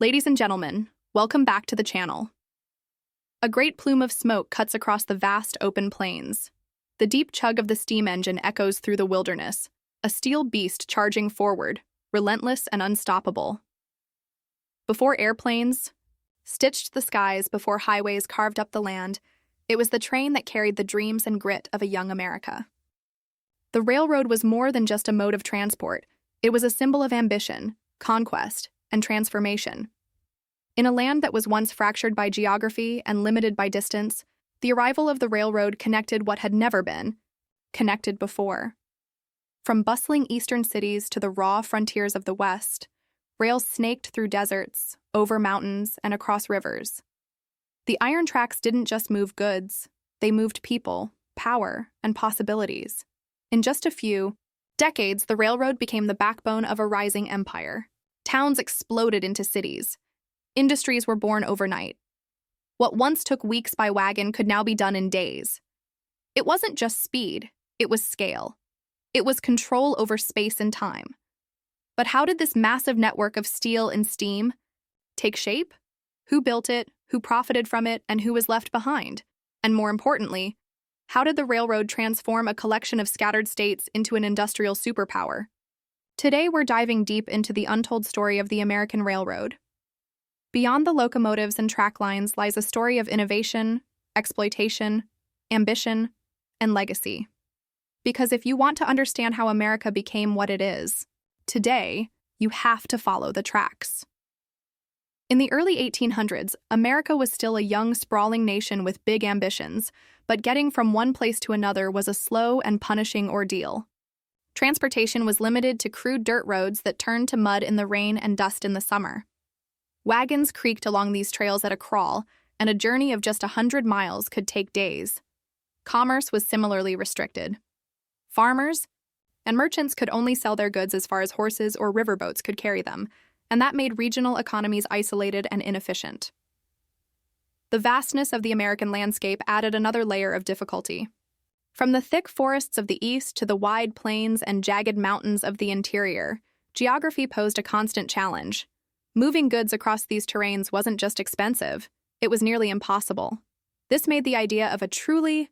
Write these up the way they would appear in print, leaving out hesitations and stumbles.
Ladies and gentlemen, welcome back to the channel. A great plume of smoke cuts across the vast open plains. The deep chug of the steam engine echoes through the wilderness, a steel beast charging forward, relentless and unstoppable. Before airplanes stitched the skies, before highways carved up the land, it was the train that carried the dreams and grit of a young America. The railroad was more than just a mode of transport. It was a symbol of ambition, conquest, and transformation. In a land that was once fractured by geography and limited by distance, the arrival of the railroad connected what had never been connected before. From bustling eastern cities to the raw frontiers of the West, rails snaked through deserts, over mountains, and across rivers. The iron tracks didn't just move goods, they moved people, power, and possibilities. In just a few decades, the railroad became the backbone of a rising empire. Towns exploded into cities. Industries were born overnight. What once took weeks by wagon could now be done in days. It wasn't just speed, it was scale. It was control over space and time. But how did this massive network of steel and steam take shape? Who built it, who profited from it, and who was left behind? And more importantly, how did the railroad transform a collection of scattered states into an industrial superpower? Today we're diving deep into the untold story of the American Railroad. Beyond the locomotives and track lines lies a story of innovation, exploitation, ambition, and legacy. Because if you want to understand how America became what it is today, you have to follow the tracks. In the early 1800s, America was still a young, sprawling nation with big ambitions, but getting from one place to another was a slow and punishing ordeal. Transportation was limited to crude dirt roads that turned to mud in the rain and dust in the summer. Wagons creaked along these trails at a crawl, and a journey of just 100 miles could take days. Commerce was similarly restricted. Farmers and merchants could only sell their goods as far as horses or riverboats could carry them, and that made regional economies isolated and inefficient. The vastness of the American landscape added another layer of difficulty. From the thick forests of the east to the wide plains and jagged mountains of the interior, geography posed a constant challenge. Moving goods across these terrains wasn't just expensive, it was nearly impossible. This made the idea of a truly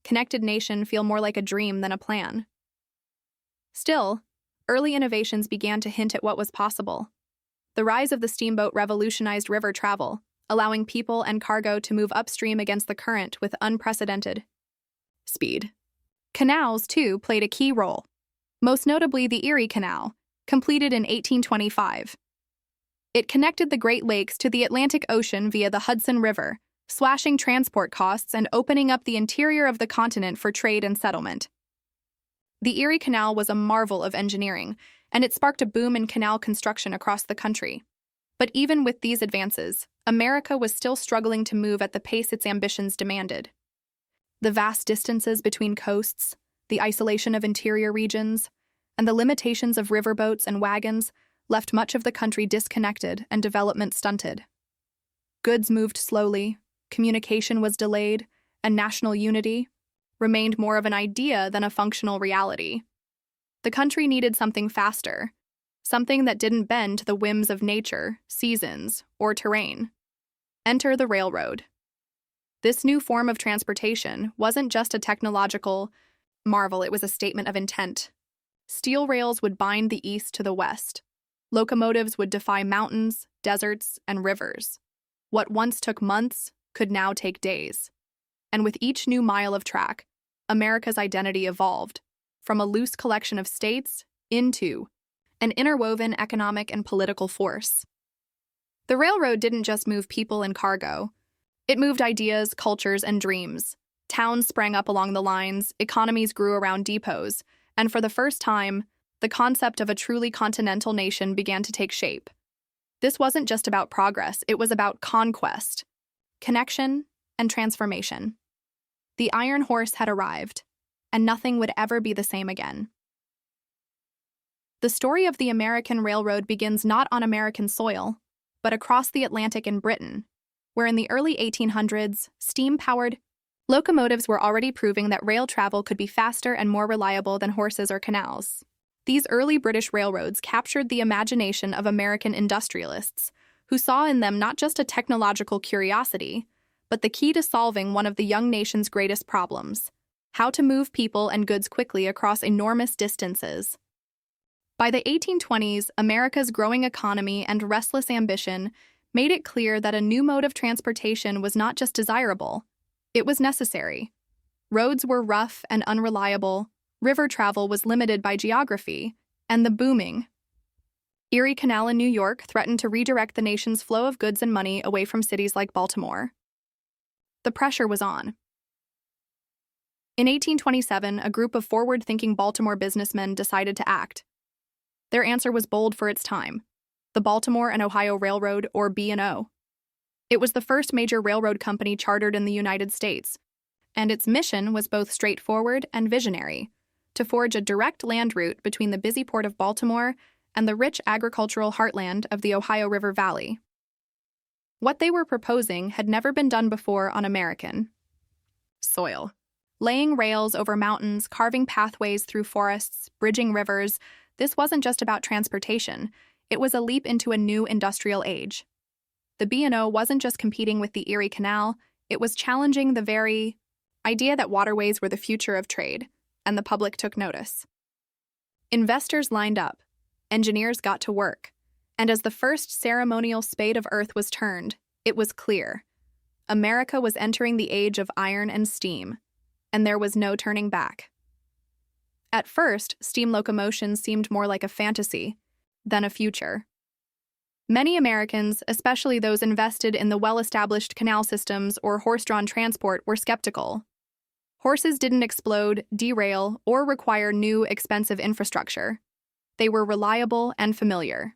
connected nation feel more like a dream than a plan. Still, early innovations began to hint at what was possible. The rise of the steamboat revolutionized river travel, allowing people and cargo to move upstream against the current with unprecedented speed. Canals, too, played a key role, most notably the Erie Canal, completed in 1825. It connected the Great Lakes to the Atlantic Ocean via the Hudson River, slashing transport costs and opening up the interior of the continent for trade and settlement. The Erie Canal was a marvel of engineering, and it sparked a boom in canal construction across the country. But even with these advances, America was still struggling to move at the pace its ambitions demanded. The vast distances between coasts, the isolation of interior regions, and the limitations of riverboats and wagons left much of the country disconnected and development stunted. Goods moved slowly, communication was delayed, and national unity remained more of an idea than a functional reality. The country needed something faster, something that didn't bend to the whims of nature, seasons, or terrain. Enter the railroad. This new form of transportation wasn't just a technological marvel, it was a statement of intent. Steel rails would bind the east to the west. Locomotives would defy mountains, deserts, and rivers. What once took months could now take days. And with each new mile of track, America's identity evolved, from a loose collection of states into an interwoven economic and political force. The railroad didn't just move people and cargo. It moved ideas, cultures, and dreams. Towns sprang up along the lines, economies grew around depots, and for the first time, the concept of a truly continental nation began to take shape. This wasn't just about progress, it was about conquest, connection, and transformation. The Iron Horse had arrived, and nothing would ever be the same again. The story of the American Railroad begins not on American soil, but across the Atlantic in Britain, where in the early 1800s, steam-powered locomotives were already proving that rail travel could be faster and more reliable than horses or canals. These early British railroads captured the imagination of American industrialists, who saw in them not just a technological curiosity, but the key to solving one of the young nation's greatest problems: how to move people and goods quickly across enormous distances. By the 1820s, America's growing economy and restless ambition made it clear that a new mode of transportation was not just desirable, it was necessary. Roads were rough and unreliable, river travel was limited by geography, and the booming Erie Canal in New York threatened to redirect the nation's flow of goods and money away from cities like Baltimore. The pressure was on. In 1827, a group of forward-thinking Baltimore businessmen decided to act. Their answer was bold for its time: the Baltimore and Ohio Railroad, or B&O. It was the first major railroad company chartered in the United States, and its mission was both straightforward and visionary: to forge a direct land route between the busy port of Baltimore and the rich agricultural heartland of the Ohio River Valley. What they were proposing had never been done before on American soil. Laying rails over mountains, carving pathways through forests, bridging rivers, this wasn't just about transportation, it was a leap into a new industrial age. The B&O wasn't just competing with the Erie Canal, it was challenging the very idea that waterways were the future of trade, and the public took notice. Investors lined up, engineers got to work, and as the first ceremonial spade of earth was turned, it was clear: America was entering the age of iron and steam, and there was no turning back. At first, steam locomotion seemed more like a fantasy than a future. Many Americans, especially those invested in the well-established canal systems or horse-drawn transport, were skeptical. Horses didn't explode, derail, or require new, expensive infrastructure. They were reliable and familiar.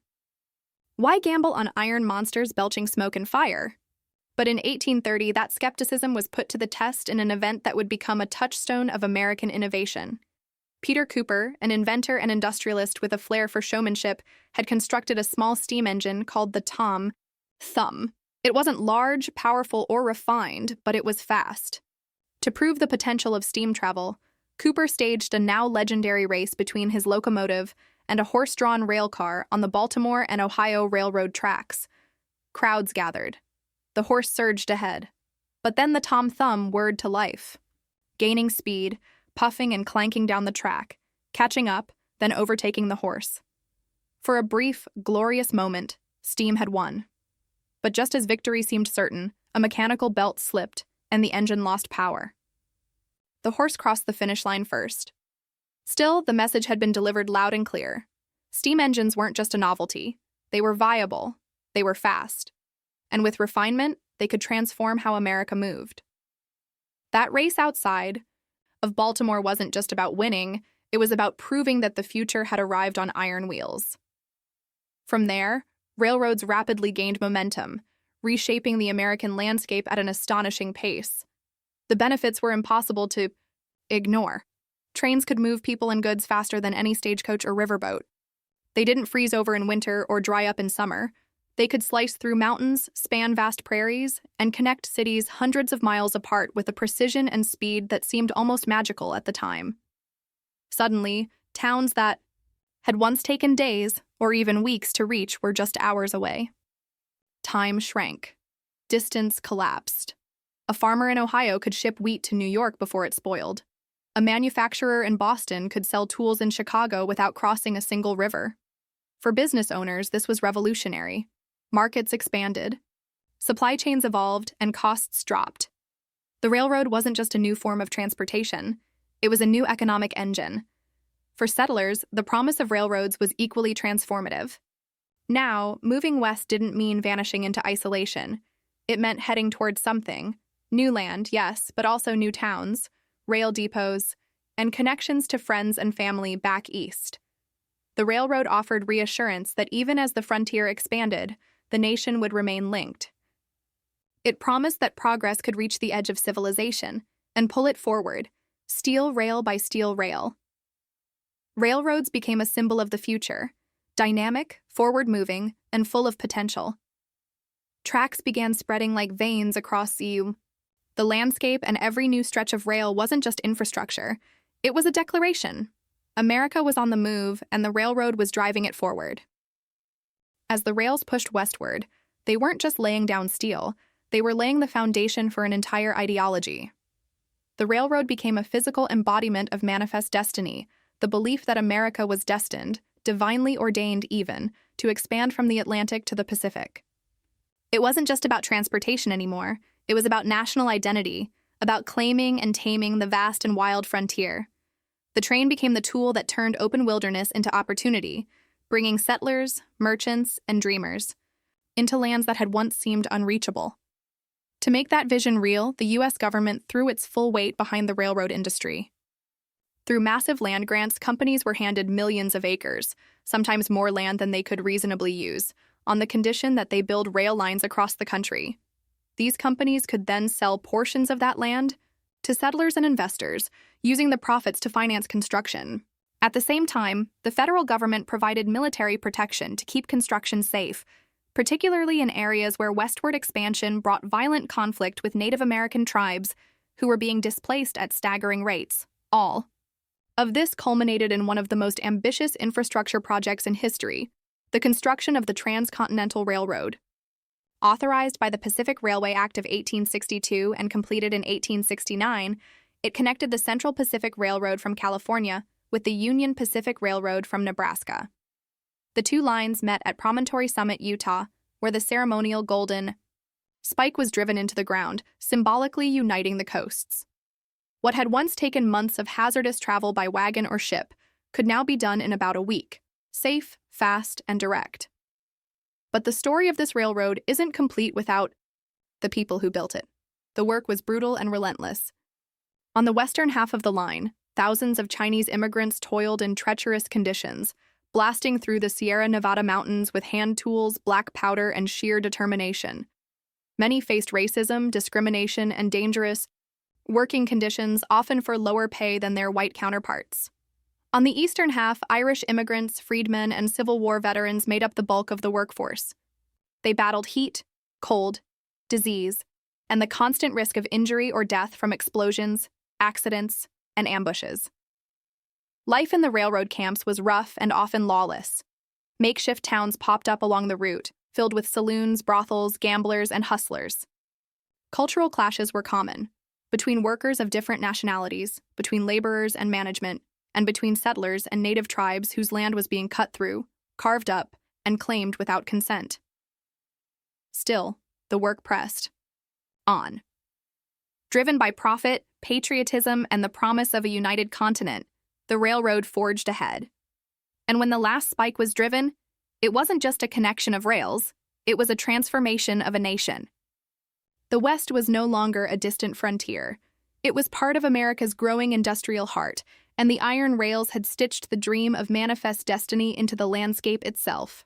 Why gamble on iron monsters belching smoke and fire? But in 1830, that skepticism was put to the test in an event that would become a touchstone of American innovation. Peter Cooper, an inventor and industrialist with a flair for showmanship, had constructed a small steam engine called the Thumb. It wasn't large, powerful, or refined, but it was fast. To prove the potential of steam travel, Cooper staged a now legendary race between his locomotive and a horse-drawn rail car on the Baltimore and Ohio Railroad tracks. Crowds gathered. The horse surged ahead. But then the Thumb whirred to life, gaining speed, puffing and clanking down the track, catching up, then overtaking the horse. For a brief, glorious moment, steam had won. But just as victory seemed certain, a mechanical belt slipped, and the engine lost power. The horse crossed the finish line first. Still, the message had been delivered loud and clear. Steam engines weren't just a novelty. They were viable. They were fast. And with refinement, they could transform how America moved. That race outside of Baltimore wasn't just about winning, it was about proving that the future had arrived on iron wheels. From there, railroads rapidly gained momentum, reshaping the American landscape at an astonishing pace. The benefits were impossible to ignore. Trains could move people and goods faster than any stagecoach or riverboat. They didn't freeze over in winter or dry up in summer. They could slice through mountains, span vast prairies, and connect cities hundreds of miles apart with a precision and speed that seemed almost magical at the time. Suddenly, towns that had once taken days or even weeks to reach were just hours away. Time shrank. Distance collapsed. A farmer in Ohio could ship wheat to New York before it spoiled. A manufacturer in Boston could sell tools in Chicago without crossing a single river. For business owners, this was revolutionary. Markets expanded. Supply chains evolved, and costs dropped. The railroad wasn't just a new form of transportation. It was a new economic engine. For settlers, the promise of railroads was equally transformative. Now, moving west didn't mean vanishing into isolation. It meant heading towards something. New land, yes, but also new towns, rail depots, and connections to friends and family back east. The railroad offered reassurance that even as the frontier expanded, the nation would remain linked. It promised that progress could reach the edge of civilization and pull it forward, steel rail by steel rail. Railroads became a symbol of the future, dynamic, forward-moving, and full of potential. Tracks began spreading like veins across the landscape, and every new stretch of rail wasn't just infrastructure. It was a declaration. America was on the move, and the railroad was driving it forward. As the rails pushed westward, They weren't just laying down steel, they were laying the foundation for an entire ideology. The railroad became a physical embodiment of manifest destiny, the belief that America was destined, divinely ordained even, to expand from the Atlantic to the Pacific. It wasn't just about transportation anymore, it was about national identity, about claiming and taming the vast and wild frontier. The train became the tool that turned open wilderness into opportunity, bringing settlers, merchants, and dreamers into lands that had once seemed unreachable. To make that vision real, the U.S. government threw its full weight behind the railroad industry. Through massive land grants, companies were handed millions of acres, sometimes more land than they could reasonably use, on the condition that they build rail lines across the country. These companies could then sell portions of that land to settlers and investors, using the profits to finance construction. At the same time, the federal government provided military protection to keep construction safe, particularly in areas where westward expansion brought violent conflict with Native American tribes who were being displaced at staggering rates. All of this culminated in one of the most ambitious infrastructure projects in history, the construction of the Transcontinental Railroad. Authorized by the Pacific Railway Act of 1862 and completed in 1869, it connected the Central Pacific Railroad from California with the Union Pacific Railroad from Nebraska. The two lines met at Promontory Summit, Utah, where the ceremonial golden spike was driven into the ground, symbolically uniting the coasts. What had once taken months of hazardous travel by wagon or ship could now be done in about a week, safe, fast, and direct. But the story of this railroad isn't complete without the people who built it. The work was brutal and relentless. On the western half of the line, thousands of Chinese immigrants toiled in treacherous conditions, blasting through the Sierra Nevada mountains with hand tools, black powder, and sheer determination. Many faced racism, discrimination, and dangerous working conditions, often for lower pay than their white counterparts. On the eastern half, Irish immigrants, freedmen, and Civil War veterans made up the bulk of the workforce. They battled heat, cold, disease, and the constant risk of injury or death from explosions, accidents, and ambushes. Life in the railroad camps was rough and often lawless. Makeshift towns popped up along the route, filled with saloons, brothels, gamblers, and hustlers. Cultural clashes were common, between workers of different nationalities, between laborers and management, and between settlers and native tribes whose land was being cut through, carved up, and claimed without consent. Still, the work pressed on. Driven by profit, patriotism, and the promise of a united continent, the railroad forged ahead. And when the last spike was driven, it wasn't just a connection of rails, it was a transformation of a nation. The West was no longer a distant frontier. It was part of America's growing industrial heart, and the iron rails had stitched the dream of manifest destiny into the landscape itself.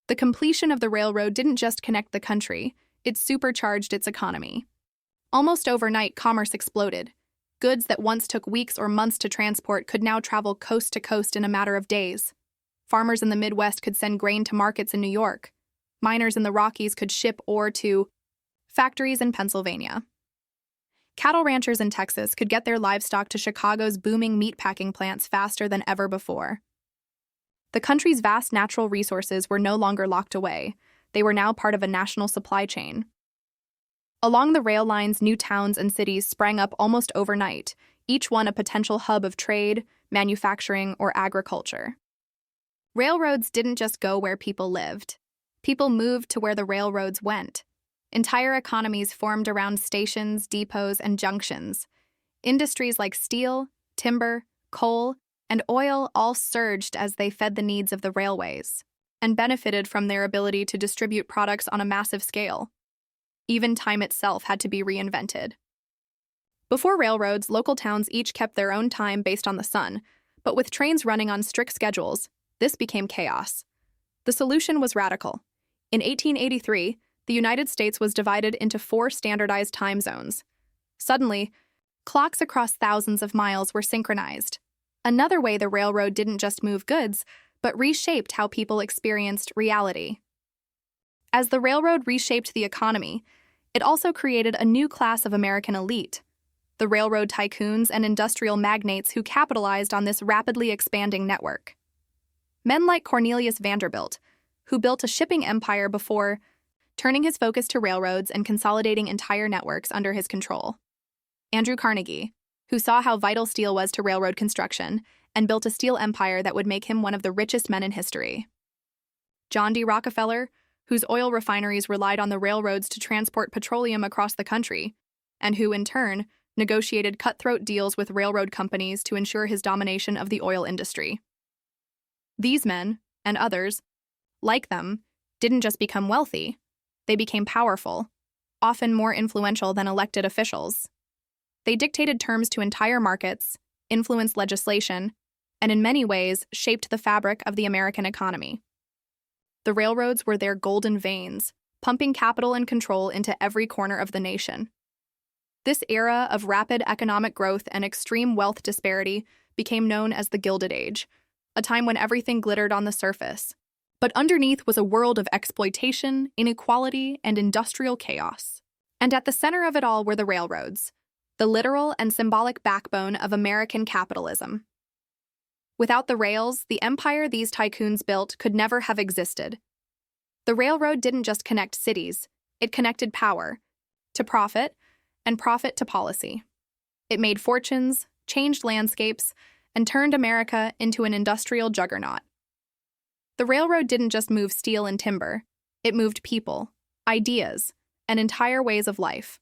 The completion of the railroad didn't just connect the country, it supercharged its economy. Almost overnight, commerce exploded. Goods that once took weeks or months to transport could now travel coast to coast in a matter of days. Farmers in the Midwest could send grain to markets in New York. Miners in the Rockies could ship ore to factories in Pennsylvania. Cattle ranchers in Texas could get their livestock to Chicago's booming meatpacking plants faster than ever before. The country's vast natural resources were no longer locked away. They were now part of a national supply chain. Along the rail lines, new towns and cities sprang up almost overnight, each one a potential hub of trade, manufacturing, or agriculture. Railroads didn't just go where people lived. People moved to where the railroads went. Entire economies formed around stations, depots, and junctions. Industries like steel, timber, coal, and oil all surged as they fed the needs of the railways and benefited from their ability to distribute products on a massive scale. Even time itself had to be reinvented. Before railroads, local towns each kept their own time based on the sun, but with trains running on strict schedules, this became chaos. The solution was radical. In 1883, the United States was divided into 4 standardized time zones. Suddenly, clocks across thousands of miles were synchronized. Another way the railroad didn't just move goods, but reshaped how people experienced reality. As the railroad reshaped the economy, it also created a new class of American elite, the railroad tycoons and industrial magnates who capitalized on this rapidly expanding network. Men like Cornelius Vanderbilt, who built a shipping empire before turning his focus to railroads and consolidating entire networks under his control. Andrew Carnegie, who saw how vital steel was to railroad construction and built a steel empire that would make him one of the richest men in history. John D. Rockefeller, whose oil refineries relied on the railroads to transport petroleum across the country, and who, in turn, negotiated cutthroat deals with railroad companies to ensure his domination of the oil industry. These men, and others, like them, didn't just become wealthy, they became powerful, often more influential than elected officials. They dictated terms to entire markets, influenced legislation, and in many ways shaped the fabric of the American economy. The railroads were their golden veins, pumping capital and control into every corner of the nation. This era of rapid economic growth and extreme wealth disparity became known as the Gilded Age, a time when everything glittered on the surface. But underneath was a world of exploitation, inequality, and industrial chaos. And at the center of it all were the railroads, the literal and symbolic backbone of American capitalism. Without the rails, the empire these tycoons built could never have existed. The railroad didn't just connect cities, it connected power to profit and profit to policy. It made fortunes, changed landscapes, and turned America into an industrial juggernaut. The railroad didn't just move steel and timber, it moved people, ideas, and entire ways of life.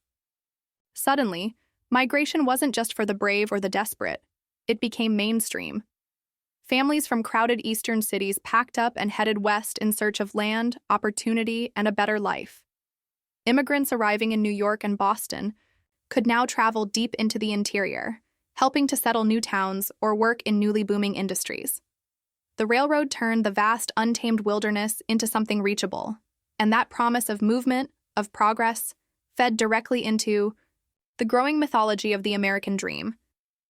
Suddenly, migration wasn't just for the brave or the desperate, it became mainstream. Families from crowded eastern cities packed up and headed west in search of land, opportunity, and a better life. Immigrants arriving in New York and Boston could now travel deep into the interior, helping to settle new towns or work in newly booming industries. The railroad turned the vast, untamed wilderness into something reachable, and that promise of movement, of progress, fed directly into the growing mythology of the American dream.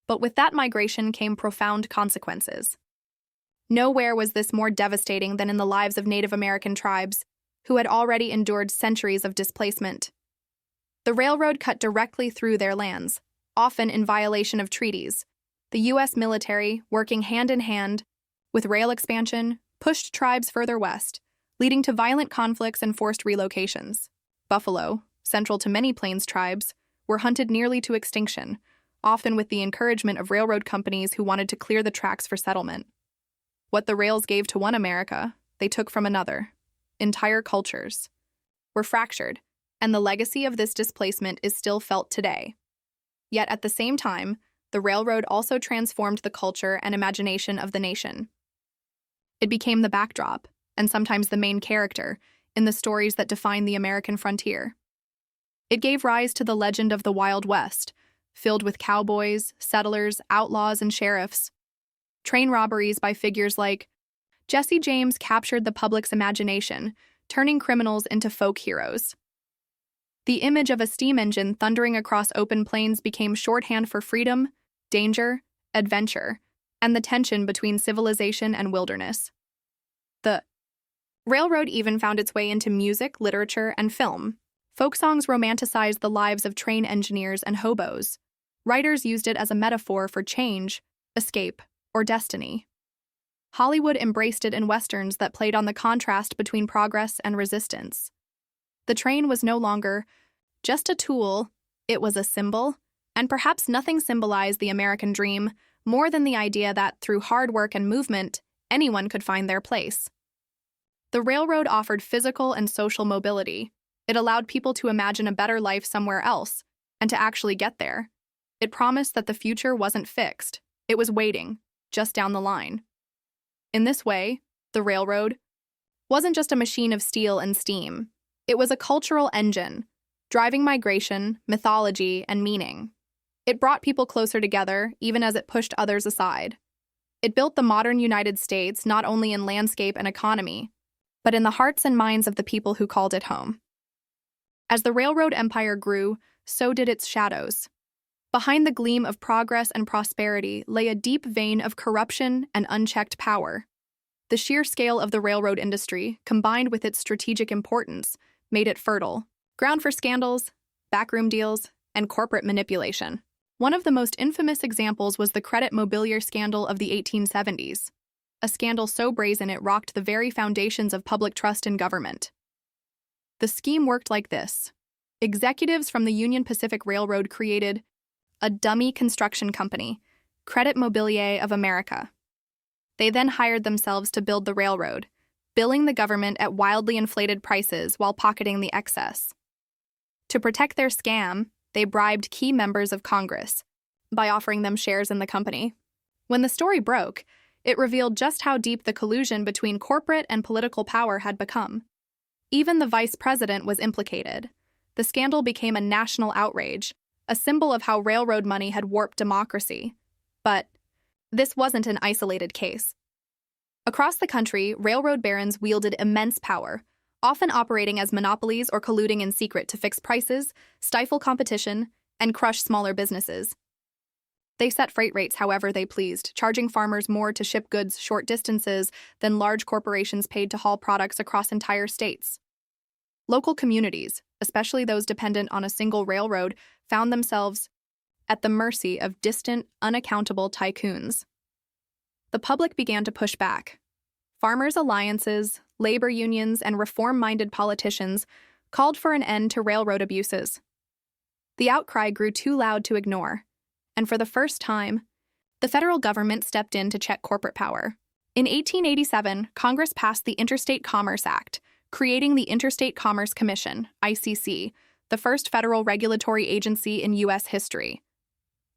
But with that migration came profound consequences. Nowhere was this more devastating than in the lives of Native American tribes, who had already endured centuries of displacement. The railroad cut directly through their lands, often in violation of treaties. The U.S. military, working hand in hand with rail expansion, pushed tribes further west, leading to violent conflicts and forced relocations. Buffalo, central to many Plains tribes, were hunted nearly to extinction, often with the encouragement of railroad companies who wanted to clear the tracks for settlement. What the rails gave to one America, they took from another. Entire cultures were fractured, and the legacy of this displacement is still felt today. Yet at the same time, the railroad also transformed the culture and imagination of the nation. It became the backdrop, and sometimes the main character, in the stories that define the American frontier. It gave rise to the legend of the Wild West, filled with cowboys, settlers, outlaws, and sheriffs. Train robberies by figures like Jesse James captured the public's imagination, turning criminals into folk heroes. The image of a steam engine thundering across open plains became shorthand for freedom, danger, adventure, and the tension between civilization and wilderness. The railroad even found its way into music, literature, and film. Folk songs romanticized the lives of train engineers and hobos. Writers used it as a metaphor for change, escape, or destiny. Hollywood embraced it in westerns that played on the contrast between progress and resistance. The train was no longer just a tool, it was a symbol, and perhaps nothing symbolized the American dream more than the idea that through hard work and movement, anyone could find their place. The railroad offered physical and social mobility. It allowed people to imagine a better life somewhere else, and to actually get there. It promised that the future wasn't fixed, it was waiting, just down the line. In this way, the railroad wasn't just a machine of steel and steam. It was a cultural engine, driving migration, mythology, and meaning. It brought people closer together, even as it pushed others aside. It built the modern United States not only in landscape and economy, but in the hearts and minds of the people who called it home. As the railroad empire grew, so did its shadows. Behind the gleam of progress and prosperity lay a deep vein of corruption and unchecked power. The sheer scale of the railroad industry, combined with its strategic importance, made it fertile ground for scandals, backroom deals, and corporate manipulation. One of the most infamous examples was the credit mobilier scandal of the 1870s, a scandal so brazen it rocked the very foundations of public trust in government. The scheme worked like this. Executives from the Union Pacific Railroad created a dummy construction company, Credit Mobilier of America. They then hired themselves to build the railroad, billing the government at wildly inflated prices while pocketing the excess. To protect their scam, they bribed key members of Congress by offering them shares in the company. When the story broke, it revealed just how deep the collusion between corporate and political power had become. Even the vice president was implicated. The scandal became a national outrage, a symbol of how railroad money had warped democracy. But this wasn't an isolated case. Across the country, railroad barons wielded immense power, often operating as monopolies or colluding in secret to fix prices, stifle competition, and crush smaller businesses. They set freight rates however they pleased, charging farmers more to ship goods short distances than large corporations paid to haul products across entire states. Local communities, especially those dependent on a single railroad, found themselves at the mercy of distant, unaccountable tycoons. The public began to push back. Farmers' alliances, labor unions, and reform-minded politicians called for an end to railroad abuses. The outcry grew too loud to ignore, and for the first time, the federal government stepped in to check corporate power. In 1887, Congress passed the Interstate Commerce Act, creating the Interstate Commerce Commission, ICC, the first federal regulatory agency in U.S. history.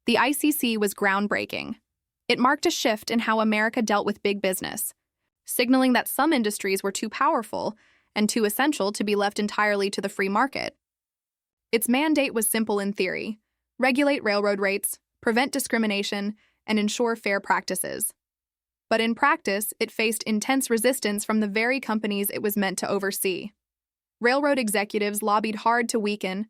The ICC was groundbreaking. It marked a shift in how America dealt with big business, signaling that some industries were too powerful and too essential to be left entirely to the free market. Its mandate was simple in theory: regulate railroad rates, prevent discrimination, and ensure fair practices. But in practice, it faced intense resistance from the very companies it was meant to oversee. Railroad executives lobbied hard to weaken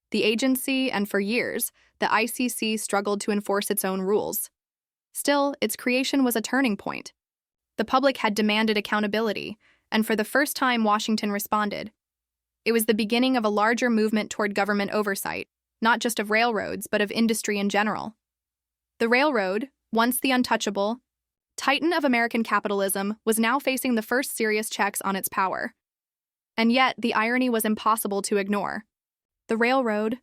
the agency, and for years, the ICC struggled to enforce its own rules. Still, its creation was a turning point. The public had demanded accountability, and for the first time, Washington responded. It was the beginning of a larger movement toward government oversight, not just of railroads, but of industry in general. The railroad, once the untouchable titan of American capitalism, was now facing the first serious checks on its power. And yet, the irony was impossible to ignore. The railroad,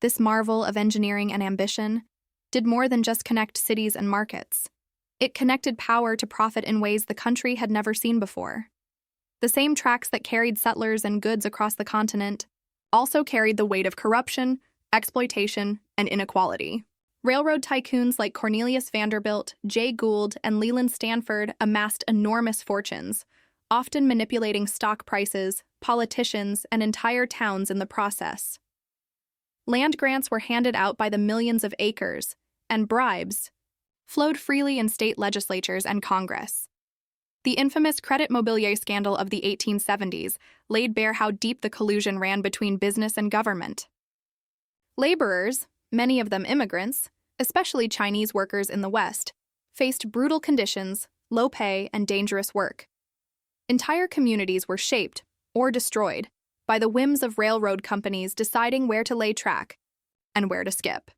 this marvel of engineering and ambition, did more than just connect cities and markets. It connected power to profit in ways the country had never seen before. The same tracks that carried settlers and goods across the continent also carried the weight of corruption, exploitation, and inequality. Railroad tycoons like Cornelius Vanderbilt, Jay Gould, and Leland Stanford amassed enormous fortunes, often manipulating stock prices, politicians, and entire towns in the process. Land grants were handed out by the millions of acres, and bribes flowed freely in state legislatures and Congress. The infamous Credit Mobilier scandal of the 1870s laid bare how deep the collusion ran between business and government. Laborers, many of them immigrants, especially Chinese workers in the West, faced brutal conditions, low pay, and dangerous work. Entire communities were shaped, or destroyed, by the whims of railroad companies deciding where to lay track and where to skip.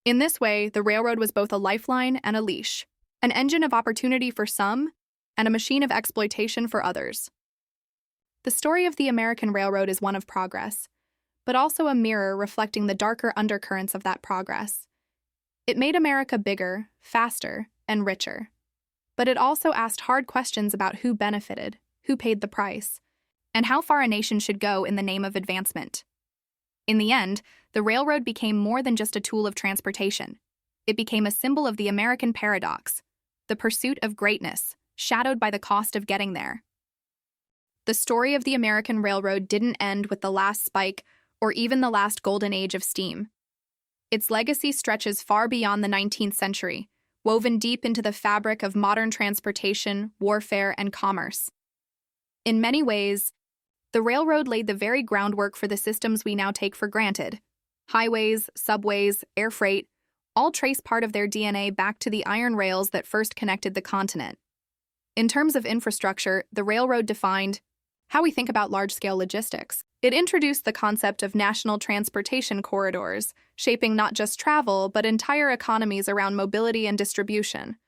In this way, the railroad was both a lifeline and a leash, an engine of opportunity for some and a machine of exploitation for others. The story of the American railroad is one of progress, but also a mirror reflecting the darker undercurrents of that progress. It made America bigger, faster, and richer. But it also asked hard questions about who benefited, who paid the price, and how far a nation should go in the name of advancement. In the end, the railroad became more than just a tool of transportation. It became a symbol of the American paradox, the pursuit of greatness, shadowed by the cost of getting there. The story of the American railroad didn't end with the last spike or even the last golden age of steam. Its legacy stretches far beyond the 19th century, woven deep into the fabric of modern transportation, warfare, and commerce. In many ways, the railroad laid the very groundwork for the systems we now take for granted. Highways, subways, air freight, all trace part of their DNA back to the iron rails that first connected the continent. In terms of infrastructure, the railroad defined how we think about large-scale logistics. It introduced the concept of national transportation corridors, shaping not just travel, but entire economies around mobility and distribution.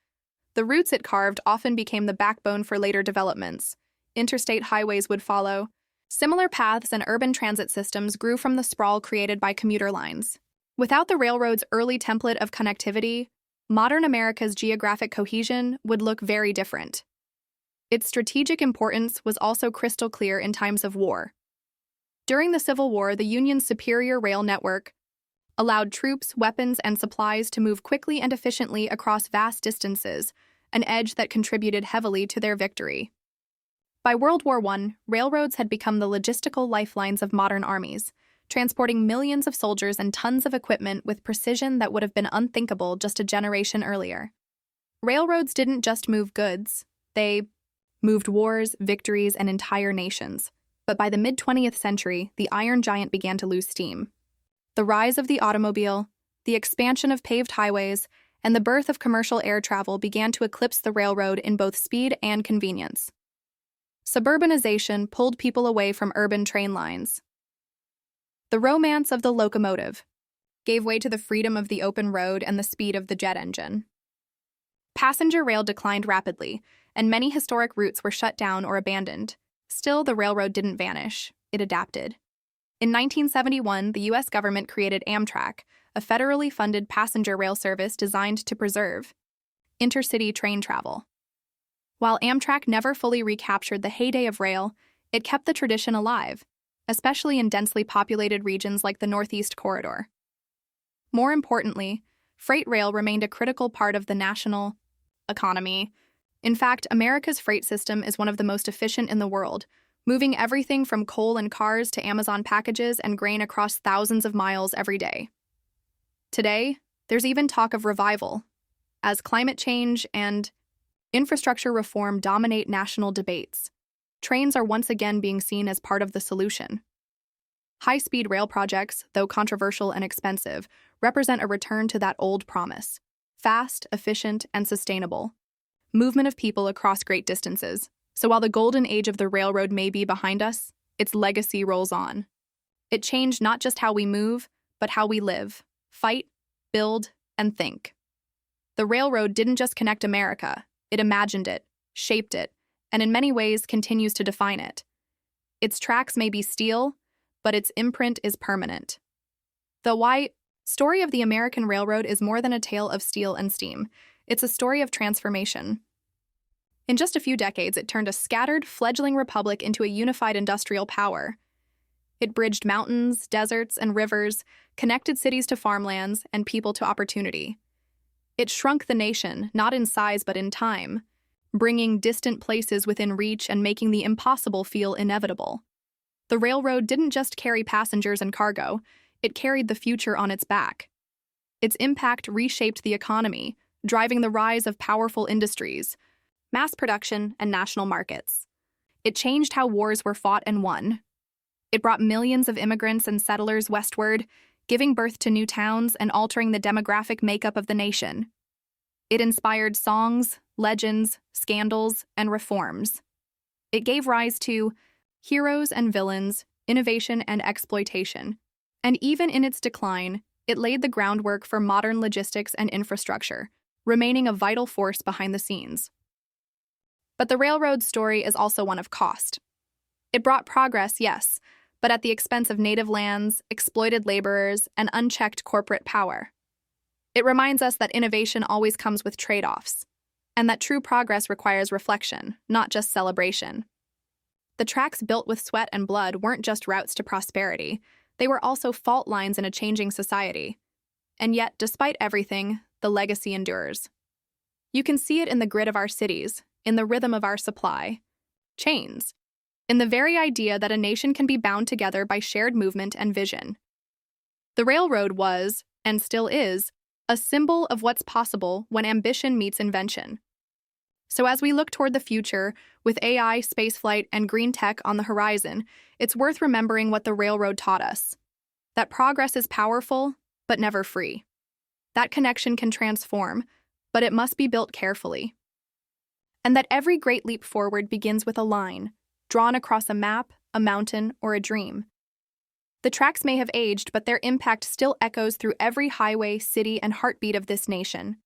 The routes it carved often became the backbone for later developments. Interstate highways would follow, Similar paths and urban transit systems grew from the sprawl created by commuter lines. Without the railroad's early template of connectivity, modern America's geographic cohesion would look very different. Its strategic importance was also crystal clear in times of war. During the Civil War, the Union's superior rail network allowed troops, weapons, and supplies to move quickly and efficiently across vast distances, an edge that contributed heavily to their victory. By World War I, railroads had become the logistical lifelines of modern armies, transporting millions of soldiers and tons of equipment with precision that would have been unthinkable just a generation earlier. Railroads didn't just move goods, they moved wars, victories, and entire nations. But by the mid-20th century, the Iron Giant began to lose steam. The rise of the automobile, the expansion of paved highways, and the birth of commercial air travel began to eclipse the railroad in both speed and convenience. Suburbanization pulled people away from urban train lines. The romance of the locomotive gave way to the freedom of the open road and the speed of the jet engine. Passenger rail declined rapidly, and many historic routes were shut down or abandoned. Still, the railroad didn't vanish. It adapted. In 1971, the U.S. government created Amtrak, a federally funded passenger rail service designed to preserve intercity train travel. While Amtrak never fully recaptured the heyday of rail, it kept the tradition alive, especially in densely populated regions like the Northeast Corridor. More importantly, freight rail remained a critical part of the national economy. In fact, America's freight system is one of the most efficient in the world, moving everything from coal and cars to Amazon packages and grain across thousands of miles every day. Today, there's even talk of revival, as climate change and infrastructure reform dominate national debates. Trains are once again being seen as part of the solution. High-speed rail projects, though controversial and expensive, represent a return to that old promise: fast, efficient, and sustainable movement of people across great distances. So while the golden age of the railroad may be behind us, its legacy rolls on. It changed not just how we move, but how we live, fight, build, and think. The railroad didn't just connect America, it imagined it, shaped it, and in many ways continues to define it. Its tracks may be steel, but its imprint is permanent. The why story of the American railroad is more than a tale of steel and steam. It's a story of transformation. In just a few decades, it turned a scattered, fledgling republic into a unified industrial power. It bridged mountains, deserts, and rivers, connected cities to farmlands, and people to opportunity. It shrunk the nation, not in size but in time, bringing distant places within reach and making the impossible feel inevitable. The railroad didn't just carry passengers and cargo, it carried the future on its back. Its impact reshaped the economy, driving the rise of powerful industries, mass production, and national markets. It changed how wars were fought and won. It brought millions of immigrants and settlers westward, giving birth to new towns and altering the demographic makeup of the nation. It inspired songs, legends, scandals, and reforms. It gave rise to heroes and villains, innovation and exploitation. And even in its decline, it laid the groundwork for modern logistics and infrastructure, remaining a vital force behind the scenes. But the railroad's story is also one of cost. It brought progress, yes, but at the expense of native lands, exploited laborers, and unchecked corporate power. It reminds us that innovation always comes with trade-offs, and that true progress requires reflection, not just celebration. The tracks built with sweat and blood weren't just routes to prosperity, they were also fault lines in a changing society. And yet, despite everything, the legacy endures. You can see it in the grit of our cities, in the rhythm of our supply chains, in the very idea that a nation can be bound together by shared movement and vision. The railroad was, and still is, a symbol of what's possible when ambition meets invention. So as we look toward the future, with AI, spaceflight, and green tech on the horizon, it's worth remembering what the railroad taught us: that progress is powerful, but never free. That connection can transform, but it must be built carefully. And that every great leap forward begins with a line, drawn across a map, a mountain, or a dream. The tracks may have aged, but their impact still echoes through every highway, city, and heartbeat of this nation.